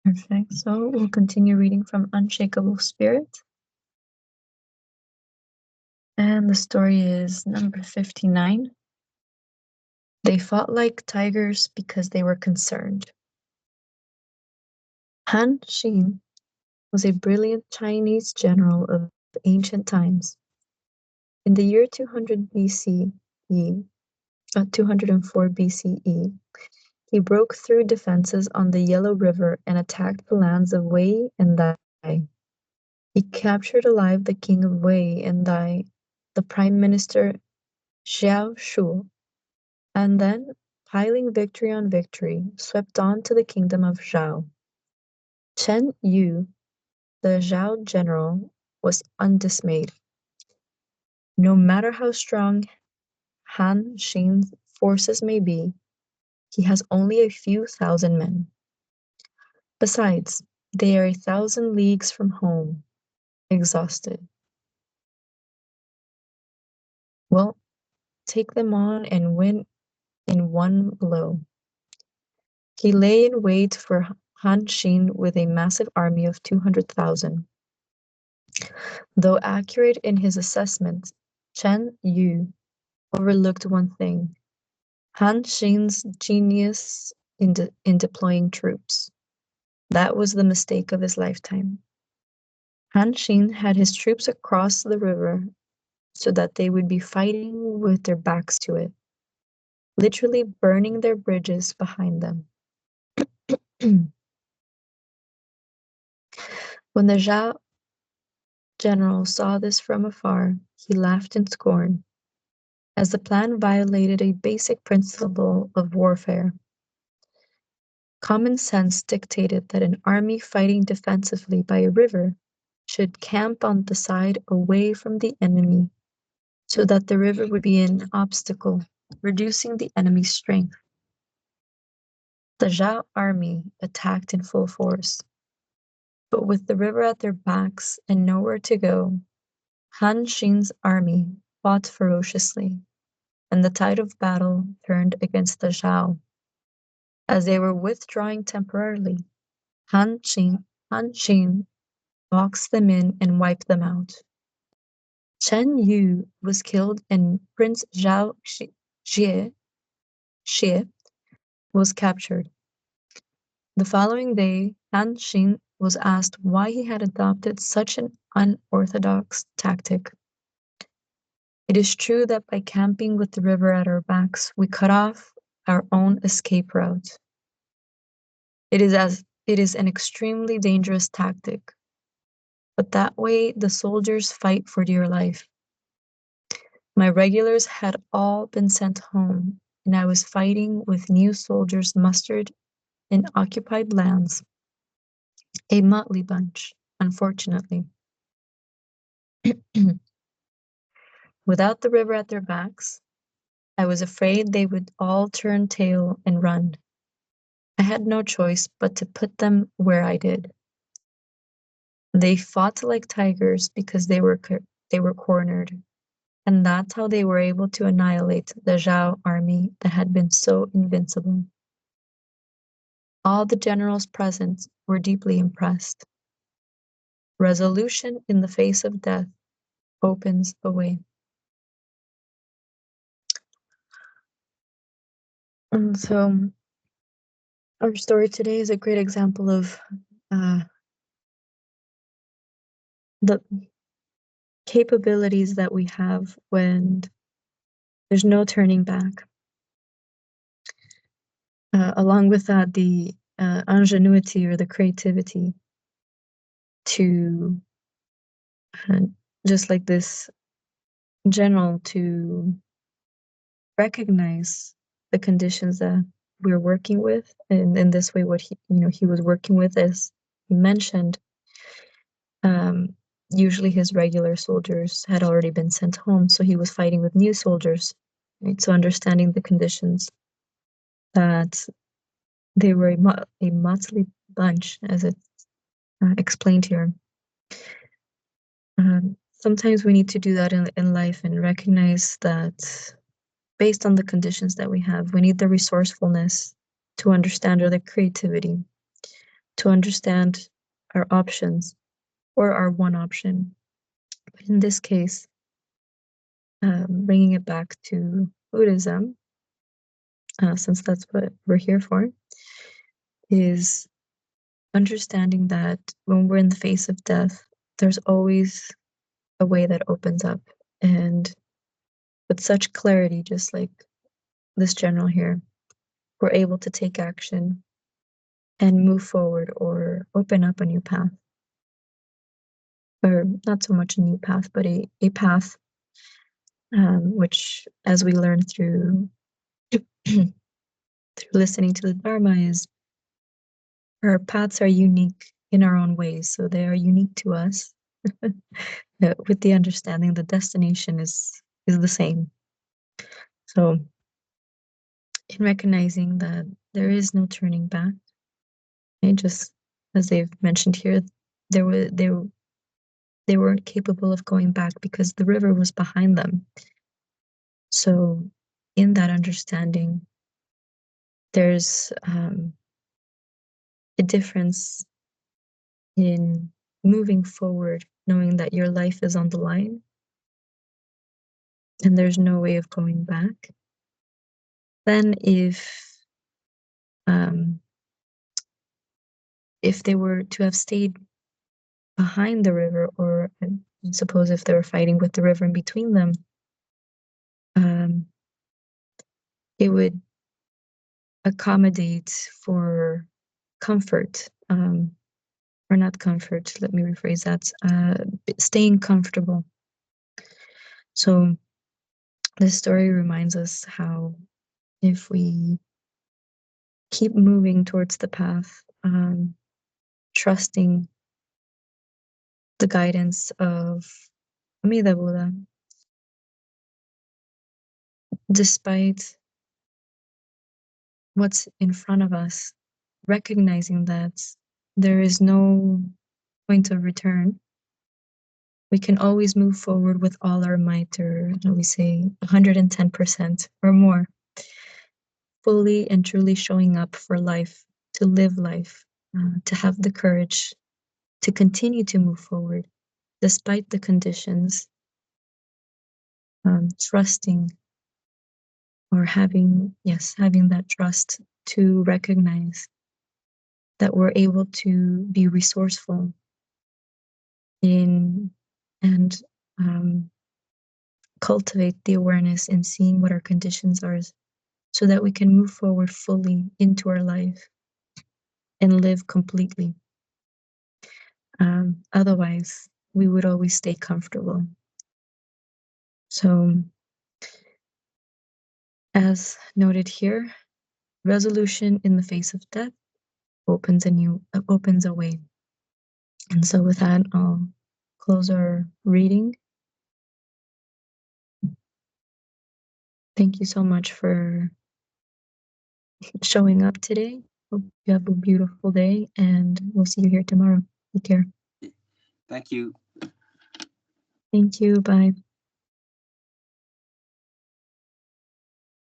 Perfect. So we'll continue reading from Unshakable Spirit. And the story is number 59. They fought like tigers because they were concerned. Han Xin was a brilliant Chinese general of ancient times. In the year 200 BCE, 204 BCE, he broke through defenses on the Yellow River and attacked the lands of Wei and Dai. He captured alive the king of Wei and Dai, the prime minister Xiao Shu, and then, piling victory on victory, swept on to the kingdom of Zhao. Chen Yu, the Zhao general, was undismayed. No matter how strong Han Xin's forces may be, he has only a few thousand men. Besides, they are 1,000 leagues from home, exhausted. Well, take them on and win in one blow. He lay in wait for Han Xin with a massive army of 200,000. Though accurate in his assessment, Chen Yu overlooked one thing: Han Xin's genius in deploying troops. That was the mistake of his lifetime. Han Xin had his troops across the river so that they would be fighting with their backs to it, literally burning their bridges behind them. When the Zhao general saw this from afar, he laughed in scorn, as the plan violated a basic principle of warfare. Common sense dictated that an army fighting defensively by a river should camp on the side away from the enemy so that the river would be an obstacle, reducing the enemy's strength. The Zhao army attacked in full force, but with the river at their backs and nowhere to go, Han Xin's army fought ferociously, and the tide of battle turned against the Zhao. As they were withdrawing temporarily, Han Xin boxed them in and wiped them out. Chen Yu was killed and Prince Zhao Xie was captured. The following day, Han Xin was asked why he had adopted such an unorthodox tactic. It is true that by camping with the river at our backs, we cut off our own escape route. It is an extremely dangerous tactic, but that way the soldiers fight for dear life. My regulars had all been sent home, and I was fighting with new soldiers mustered in occupied lands. A motley bunch, unfortunately. Without the river at their backs, I was afraid they would all turn tail and run. I had no choice but to put them where I did. They fought like tigers because they were cornered, and that's how they were able to annihilate the Zhao army that had been so invincible. All the generals present were deeply impressed. Resolution in the face of death opens a way. And so our story today is a great example of the capabilities that we have when there's no turning back. Along with that, the ingenuity or the creativity to, just like this general, to recognize the conditions that we're working with, and in this way, what he was working with, as he mentioned, usually his regular soldiers had already been sent home, so he was fighting with new soldiers, right? So understanding the conditions, that they were a motley bunch, as it's explained here. Sometimes we need to do that in life and recognize that based on the conditions that we have, we need the resourcefulness to understand, or the creativity to understand our options or our one option. But in this case, bringing it back to Buddhism, since that's what we're here for, is understanding that when we're in the face of death, there's always a way that opens up. And with such clarity, just like this general here, we're able to take action and move forward or open up a new path. Or not so much a new path, but a path which, as we learn through through listening to the Dharma, is our paths are unique in our own ways. So they are unique to us, with the understanding the destination is the same. So in recognizing that there is no turning back, right? Just as they've mentioned here, they weren't capable of going back because the river was behind them. So in that understanding, there's a difference in moving forward, knowing that your life is on the line and there's no way of going back. Then if they were to have stayed behind the river, or I suppose if they were fighting with the river in between them, it would accommodate for comfort, or not comfort, let me rephrase that, staying comfortable. So this story reminds us how if we keep moving towards the path, trusting the guidance of Amida Buddha, despite what's in front of us, recognizing that there is no point of return, we can always move forward with all our might, or we say 110% or more, fully and truly showing up for life, to live life, to have the courage to continue to move forward despite the conditions, trusting, or having that trust to recognize that we're able to be resourceful in and cultivate the awareness in seeing what our conditions are, so that we can move forward fully into our life and live completely. Otherwise, we would always stay comfortable. So, as noted here, resolution in the face of death opens a way. And so with that, I'll close our reading. Thank you so much for showing up today. Hope you have a beautiful day, and we'll see you here tomorrow. Take care. Thank you. Thank you. Bye.